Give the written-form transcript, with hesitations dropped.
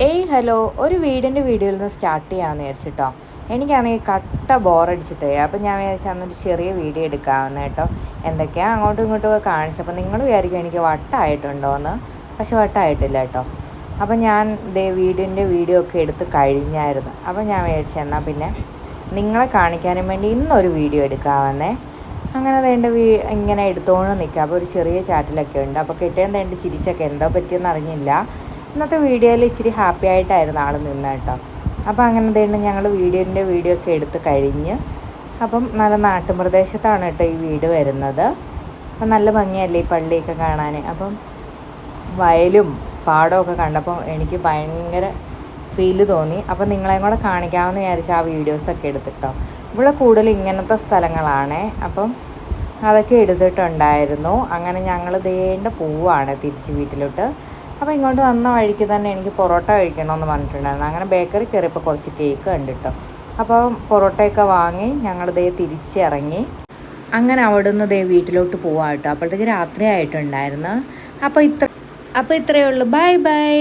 Hello, ഒരു വീടിൻ്റെ വീഡിയോയിൽ നിന്ന് സ്റ്റാർട്ട് ചെയ്യാമെന്ന് വിചാരിച്ചിട്ടോ. എനിക്കാണെങ്കിൽ കട്ട ബോറടിച്ചിട്ടേ. അപ്പം ഞാൻ വിചാരിച്ചു അന്നൊരു ചെറിയ വീഡിയോ എടുക്കാമെന്ന് കേട്ടോ. എന്തൊക്കെയാണ് അങ്ങോട്ടും ഇങ്ങോട്ടും ഒക്കെ കാണിച്ചപ്പോൾ നിങ്ങൾ വിചാരിക്കും എനിക്ക് വട്ടായിട്ടുണ്ടോ എന്ന്. പക്ഷെ വട്ടായിട്ടില്ല കേട്ടോ. അപ്പം ഞാൻ വീടിൻ്റെ വീഡിയോ ഒക്കെ എടുത്ത് കഴിഞ്ഞായിരുന്നു. അപ്പം ഞാൻ വിചാരിച്ചു എന്നാൽ പിന്നെ നിങ്ങളെ കാണിക്കാനും വേണ്ടി ഇന്നൊരു വീഡിയോ എടുക്കാമെന്നേ. അങ്ങനെ വേണ്ട ഇങ്ങനെ എടുത്തുകൊണ്ട് നിൽക്കുക. അപ്പോൾ ഒരു ചെറിയ ചാറ്റിലൊക്കെ ഉണ്ട്. അപ്പോൾ കിട്ടിയാൻ വേണ്ടി ചിരിച്ചൊക്കെ എന്തോ പറ്റിയെന്ന് അറിഞ്ഞില്ല. ഇന്നത്തെ വീഡിയോയിൽ ഇച്ചിരി ഹാപ്പി ആയിട്ടായിരുന്നു ആൾ നിന്ന് കേട്ടോ. അപ്പോൾ അങ്ങനെ തന്നെ ഞങ്ങൾ വീഡിയോ ഒക്കെ എടുത്ത് കഴിഞ്ഞ്. അപ്പം നല്ല നാട്ടുപ്രദേശത്താണ് കേട്ടോ ഈ വീട് വരുന്നത്. അപ്പം നല്ല ഭംഗിയല്ലേ ഈ പള്ളിയൊക്കെ കാണാൻ. അപ്പം വയലും പാടമൊക്കെ കണ്ടപ്പോൾ എനിക്ക് ഭയങ്കര ഫീല് തോന്നി. അപ്പം നിങ്ങളെയും കൂടെ കാണിക്കാമെന്ന് വിചാരിച്ച് ആ വീഡിയോസൊക്കെ എടുത്തിട്ടോ. ഇവിടെ കൂടുതൽ ഇങ്ങനത്തെ സ്ഥലങ്ങളാണേ. അപ്പം അതൊക്കെ എടുത്തിട്ടുണ്ടായിരുന്നു. അങ്ങനെ ഞങ്ങൾ പോവാണ് തിരിച്ച് വീട്ടിലോട്ട്. അപ്പോൾ ഇങ്ങോട്ട് വന്ന വഴിക്ക് തന്നെ എനിക്ക് പൊറോട്ട കഴിക്കണമെന്ന് പറഞ്ഞിട്ടുണ്ടായിരുന്നു. അങ്ങനെ ബേക്കറി കയറിയപ്പോൾ കുറച്ച് കേക്ക് കണ്ടിട്ടോ. അപ്പോൾ പൊറോട്ടയൊക്കെ വാങ്ങി ഞങ്ങൾ തിരിച്ചിറങ്ങി. അങ്ങനെ അവിടെ നിന്ന് വീട്ടിലോട്ട് പോവാം കേട്ടോ. അപ്പോഴത്തേക്ക് രാത്രി ആയിട്ടുണ്ടായിരുന്നു. അപ്പോൾ ഇത്രയേ ഉള്ളൂ. Bye bye.